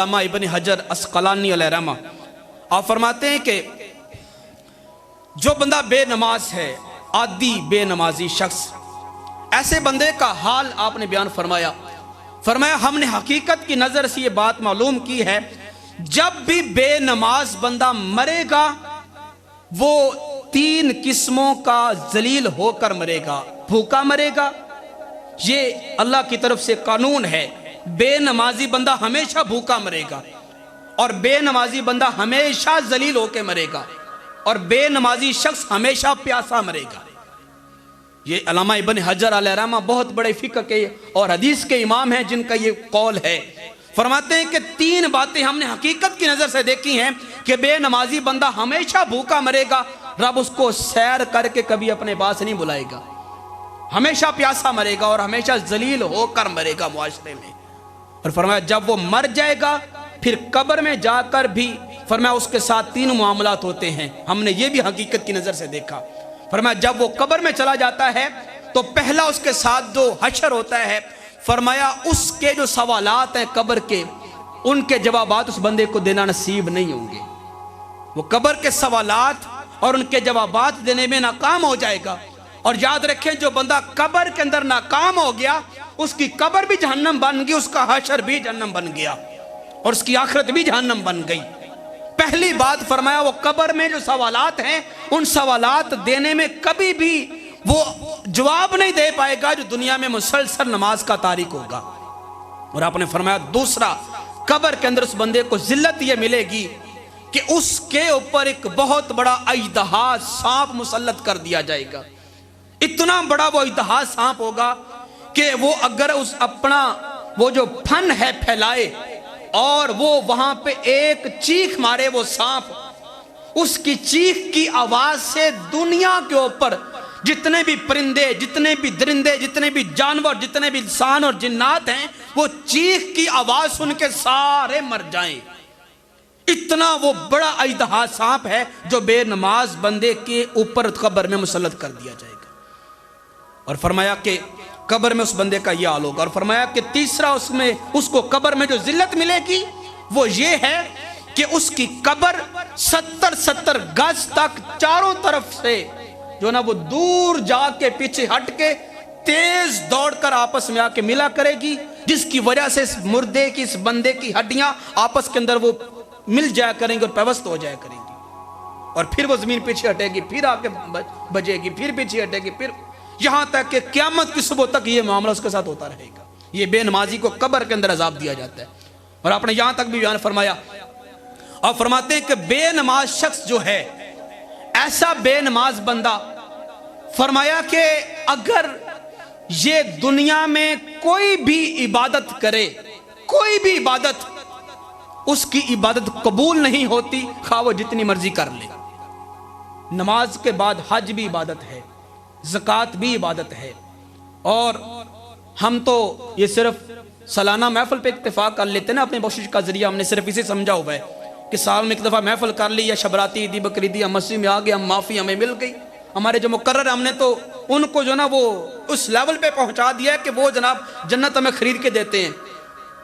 علامہ ابن حجر اسقلانی علیہ رحمہ آپ فرماتے ہیں کہ جو بندہ بے نماز ہے، عادی بے نمازی شخص، ایسے بندے کا حال آپ نے بیان فرمایا ہم نے حقیقت کی نظر سے یہ بات معلوم کی ہے، جب بھی بے نماز بندہ مرے گا وہ تین قسموں کا ذلیل ہو کر مرے گا۔ بھوکا مرے گا، یہ اللہ کی طرف سے قانون ہے، بے نمازی بندہ ہمیشہ بھوکا مرے گا، اور بے نمازی بندہ ہمیشہ ذلیل ہو کے مرے گا، اور بے نمازی شخص ہمیشہ پیاسا مرے گا۔ یہ علامہ ابن حجر علیہ رحمہ بہت بڑے فقہ کے اور حدیث کے امام ہیں جن کا یہ قول ہے۔ فرماتے ہیں کہ تین باتیں ہم نے حقیقت کی نظر سے دیکھی ہیں کہ بے نمازی بندہ ہمیشہ بھوکا مرے گا، رب اس کو سیر کر کے کبھی اپنے پاس نہیں بلائے گا، ہمیشہ پیاسا مرے گا اور ہمیشہ ذلیل ہو کر مرے گا معاشرے میں۔ اور فرمایا جب وہ مر جائے گا پھر قبر میں جا کر بھی فرمایا اس کے ساتھ تین معاملات ہوتے ہیں، ہم نے یہ بھی حقیقت کی نظر سے دیکھا۔ فرمایا جب وہ قبر میں چلا جاتا ہے تو پہلا اس کے ساتھ جو حشر ہوتا ہے، فرمایا اس کے جو سوالات ہیں قبر کے، ان کے جوابات اس بندے کو دینا نصیب نہیں ہوں گے۔ وہ قبر کے سوالات اور ان کے جوابات دینے میں ناکام ہو جائے گا۔ اور یاد رکھیں جو بندہ قبر کے اندر ناکام ہو گیا اس کی قبر بھی جہنم بن گئی، اس کا حشر بھی جہنم بن گیا، اور اس کی آخرت بھی جہنم بن گئی۔ پہلی بات فرمایا وہ قبر میں جو سوالات ہیں ان سوالات دینے میں کبھی بھی وہ جواب نہیں دے پائے گا جو دنیا میں مسلسل نماز کا تارک ہوگا۔ اور آپ نے فرمایا دوسرا، قبر کے اندر اس بندے کو ذلت یہ ملے گی کہ اس کے اوپر ایک بہت بڑا اژدہا سانپ مسلط کر دیا جائے گا۔ اتنا بڑا وہ اژدہا سانپ ہوگا کہ وہ اگر اس اپنا وہ جو پھن ہے پھیلائے اور وہ وہاں پہ ایک چیخ مارے، وہ سانپ اس کی چیخ کی آواز سے دنیا کے اوپر جتنے بھی پرندے، جتنے بھی درندے، جتنے بھی جانور، جتنے بھی انسان اور جنات ہیں وہ چیخ کی آواز سن کے سارے مر جائیں۔ اتنا وہ بڑا اژدہا سانپ ہے جو بے نماز بندے کے اوپر قبر میں مسلط کر دیا جائے گا۔ اور فرمایا کہ قبر میں اس بندے کا یہ حال ہوگا۔ اور فرمایا کہ تیسرا اس کو قبر میں جو ذلت ملے گی وہ یہ ہے کہ اس کی قبر 70 گز تک چاروں طرف سے جو نا وہ دور جا کے پیچھے ہٹ کے تیز دوڑ کر آپس میں آ کے ملا کرے گی، جس کی وجہ سے اس مردے کی، اس بندے کی ہڈیاں آپس کے اندر وہ مل جایا کریں گی اور پیوست ہو جایا کریں گی، اور پھر وہ زمین پیچھے ہٹے گی، پھر آ کے بجے گی، پھر پیچھے ہٹے گی، پھر یہاں تک کہ قیامت کی صبح تک یہ معاملہ اس کے ساتھ ہوتا رہے گا۔ یہ بے نمازی کو قبر کے اندر عذاب دیا جاتا ہے۔ اور آپ نے یہاں تک بھی بیان فرمایا اور فرماتے ہیں کہ بے نماز شخص جو ہے، ایسا بے نماز بندہ، فرمایا کہ اگر یہ دنیا میں کوئی بھی عبادت کرے، کوئی بھی عبادت، اس کی عبادت قبول نہیں ہوتی خواہ وہ جتنی مرضی کر لے۔ نماز کے بعد حج بھی عبادت ہے، زکوٰۃ بھی عبادت ہے، اور ہم تو یہ صرف سالانہ محفل پہ اکتفا کر لیتے ہیں نا، اپنے بخشش کا ذریعہ ہم نے صرف اسے سمجھا ہوا ہے کہ سال میں ایک دفعہ محفل کر لی، یا شبراتی عیدی بقرعیدی ہم مسجد میں آ گئے، ہم معافی ہمیں مل گئی، ہمارے جو مقرر ہم نے تو ان کو جو نا وہ اس لیول پہ پہنچا دیا ہے کہ وہ جناب جنت ہمیں خرید کے دیتے ہیں،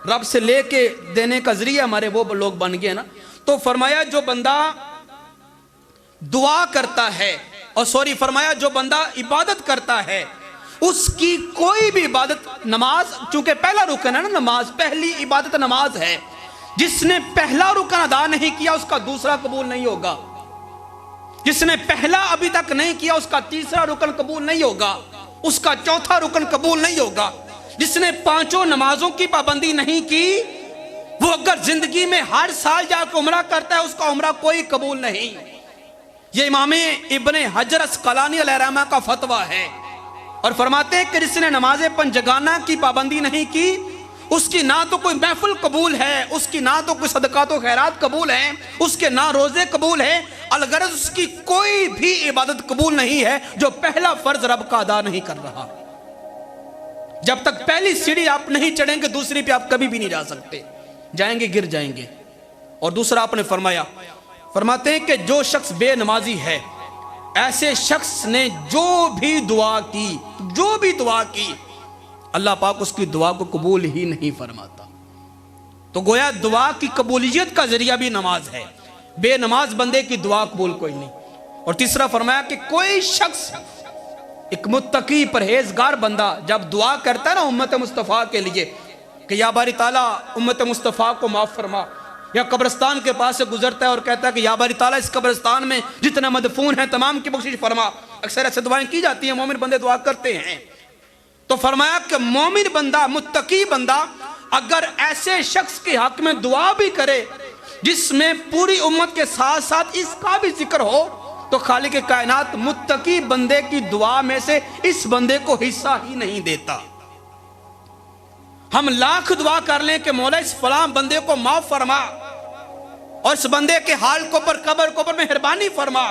رب سے لے کے دینے کا ذریعہ ہمارے وہ لوگ بن گئے نا۔ تو فرمایا جو بندہ دعا کرتا ہے، اور فرمایا جو بندہ عبادت کرتا ہے، اس کی کوئی بھی عبادت، نماز چونکہ پہلا رکن ہے نا، نماز پہلی عبادت نماز ہے، جس نے پہلا رکن ادا نہیں کیا اس کا دوسرا قبول نہیں ہوگا، جس نے پہلا ابھی تک نہیں کیا اس کا تیسرا رکن قبول نہیں ہوگا، اس کا چوتھا رکن قبول نہیں ہوگا، جس نے 5 نمازوں کی پابندی نہیں کی وہ اگر زندگی میں ہر سال جا کے عمرہ کرتا ہے اس کا عمرہ کوئی قبول نہیں۔ یہ امام ابن حجر اسقلانی علیہ رحمہ کا فتویٰ ہے، اور فرماتے ہیں کہ جس نے نماز پنجگانہ کی پابندی نہیں کی اس کی نہ تو کوئی محفل قبول ہے، اس کی نہ تو کوئی صدقات و خیرات قبول ہیں، اس کے نہ روزے قبول ہیں، الغرض اس کی کوئی بھی عبادت قبول نہیں ہے جو پہلا فرض رب کا ادا نہیں کر رہا۔ جب تک پہلی سیڑھی آپ نہیں چڑھیں گے دوسری پہ آپ کبھی بھی نہیں جا سکتے، جائیں گے گر جائیں گے۔ اور دوسرا آپ نے فرماتے ہیں کہ جو شخص بے نمازی ہے، ایسے شخص نے جو بھی دعا کی اللہ پاک اس کی دعا کو قبول ہی نہیں فرماتا۔ تو گویا دعا کی قبولیت کا ذریعہ بھی نماز ہے، بے نماز بندے کی دعا قبول کوئی نہیں۔ اور تیسرا فرمایا کہ کوئی شخص، ایک متقی پرہیزگار بندہ جب دعا کرتا ہے نا امت مصطفیٰ کے لیے کہ یا باری تعالیٰ امت مصطفیٰ کو معاف فرما، یا قبرستان کے پاس سے گزرتا ہے اور کہتا ہے کہ یا باری تعالیٰ اس قبرستان میں جتنے مدفون ہیں تمام کی بخشش فرما، اکثر ایسے دعائیں کی جاتی ہیں، مومن بندے دعا کرتے ہیں۔ تو فرمایا کہ مومن بندہ، متقی بندہ اگر ایسے شخص کے حق میں دعا بھی کرے جس میں پوری امت کے ساتھ ساتھ اس کا بھی ذکر ہو، تو خالق کائنات متقی بندے کی دعا میں سے اس بندے کو حصہ ہی نہیں دیتا۔ ہم لاکھ دعا کر لیں کہ مولا اس فلاں بندے کو معاف فرما اور اس بندے کے حال کو پر قبر کو پر مہربانی فرما،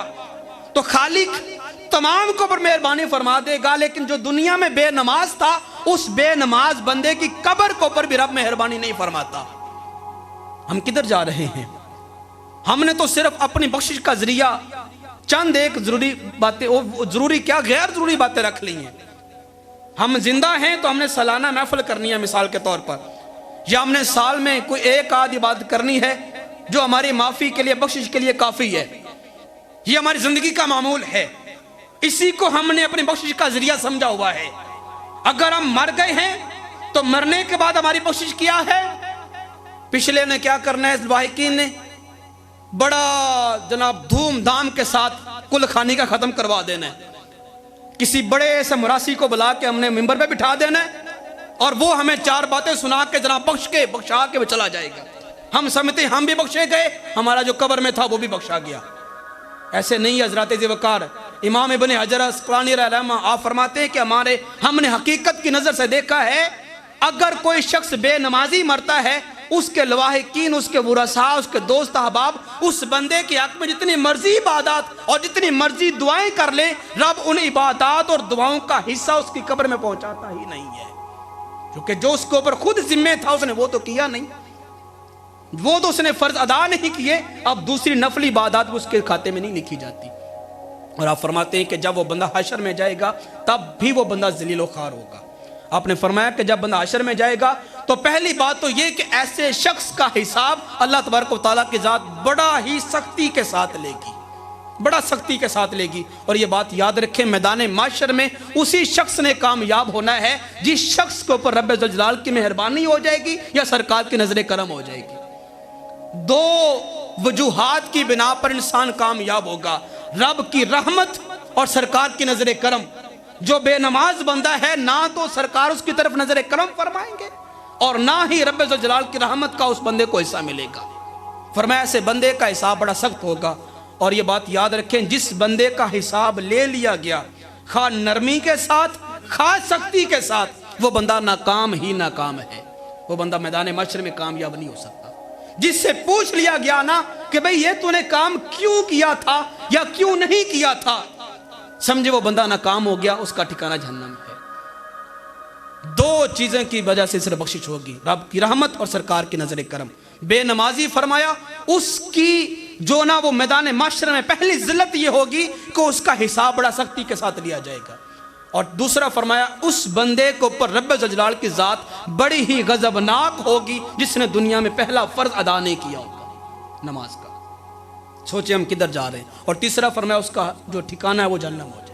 تو خالق تمام کو پر مہربانی فرما دے گا، لیکن جو دنیا میں بے نماز تھا اس بے نماز بندے کی قبر کو پر بھی رب مہربانی نہیں فرماتا۔ ہم کدھر جا رہے ہیں؟ ہم نے تو صرف اپنی بخشش کا ذریعہ چند ایک ضروری باتیں، ضروری کیا غیر ضروری باتیں رکھ لی ہیں۔ ہم زندہ ہیں تو ہم نے سالانہ محفل کرنی ہے مثال کے طور پر، یا ہم نے سال میں کوئی ایک آدھ عبادت کرنی ہے جو ہماری معافی کے لیے، بخشش کے لیے کافی ہے۔ یہ ہماری زندگی کا معمول ہے، اسی کو ہم نے اپنی بخشش کا ذریعہ سمجھا ہوا ہے۔ اگر ہم مر گئے ہیں تو مرنے کے بعد ہماری بخشش کیا ہے؟ پچھلے نے کیا کرنا ہے؟ اس لاحقین نے بڑا جناب دھوم دھام کے ساتھ کل خانی کا ختم کروا دینا ہے، کسی بڑے سے مراسی کو بلا کے ہم نے ممبر پہ بٹھا دینا ہے اور وہ ہمیں چار باتیں سنا کے جناب بخشا کے وہ چلا جائے گا۔ ہم سمجھتے ہیں ہم بھی بخشے گئے، ہمارا جو قبر میں تھا وہ بھی بخشا گیا۔ ایسے نہیں حضرات ذی وقار امام ابن حجر اسقلانی رحمہ آپ فرماتے ہیں کہ ہم نے حقیقت کی نظر سے دیکھا ہے، اگر کوئی شخص بے نمازی مرتا ہے، اس کے لواحقین، اس کے ورثاء، اس کے دوست احباب اس بندے کے حق میں جتنی مرضی عبادات اور جتنی مرضی دعائیں کر لیں، رب ان عبادات اور دعاؤں کا حصہ اس کی قبر میں پہنچاتا ہی نہیں ہے، کیونکہ جو اس کے اوپر خود ذمہ تھا اس نے وہ تو کیا نہیں، وہ تو اس نے فرض ادا نہیں کیے، اب دوسری نفلی عبادات اس کے کھاتے میں نہیں لکھی جاتی۔ اور آپ فرماتے ہیں کہ جب وہ بندہ حشر میں جائے گا تب بھی وہ بندہ ذلیل و خوار ہوگا۔ آپ نے فرمایا کہ جب بندہ حشر میں جائے گا تو پہلی بات تو یہ کہ ایسے شخص کا حساب اللہ تبارک و تعالیٰ کی ذات بڑا ہی سختی کے ساتھ لے گی، بڑا سختی کے ساتھ لے گی۔ اور یہ بات یاد رکھیں، میدان معاشر میں اسی شخص نے کامیاب ہونا ہے جس شخص کے اوپر رب ذوالجلال کی مہربانی ہو جائے گی یا سرکار کی نظر کرم ہو جائے گی۔ دو وجوہات کی بنا پر انسان کامیاب ہوگا، رب کی رحمت اور سرکار کی نظر کرم۔ جو بے نماز بندہ ہے نہ تو سرکار اس کی طرف نظر کرم فرمائیں گے اور نہ ہی رب ذوالجلال کی رحمت کا اس بندے کو حصہ ملے گا۔ فرمایا ایسے بندے کا حساب بڑا سخت ہوگا۔ اور یہ بات یاد رکھیں، جس بندے کا حساب لے لیا گیا خواہ نرمی کے ساتھ خواہ سختی کے ساتھ، وہ بندہ ناکام ہی ناکام ہے، وہ بندہ میدان محشر میں کامیاب نہیں ہو سکتا۔ جس سے پوچھ لیا گیا نا کہ بھئی یہ تو نے کام کیوں کیا تھا یا کیوں نہیں کیا تھا، سمجھے وہ بندہ ناکام ہو گیا، اس کا ٹھکانہ جہنم ہے۔ دو چیزیں کی وجہ سے صرف بخشش ہوگی، رب کی رحمت اور سرکار کی نظر کرم۔ بے نمازی فرمایا اس کی جو نا وہ میدان معاشرے میں پہلی ذلت یہ ہوگی کہ اس کا حساب بڑا سختی کے ساتھ لیا جائے گا، اور دوسرا فرمایا اس بندے کو پر رب ذوالجلال کی ذات بڑی ہی غضبناک ہوگی جس نے دنیا میں پہلا فرض ادا نہیں کیا ہوگا، نماز کا۔ سوچیں ہم کدھر جا رہے ہیں۔ اور تیسرا فرمایا اس کا جو ٹھکانہ ہے وہ جہنم ہو جائے۔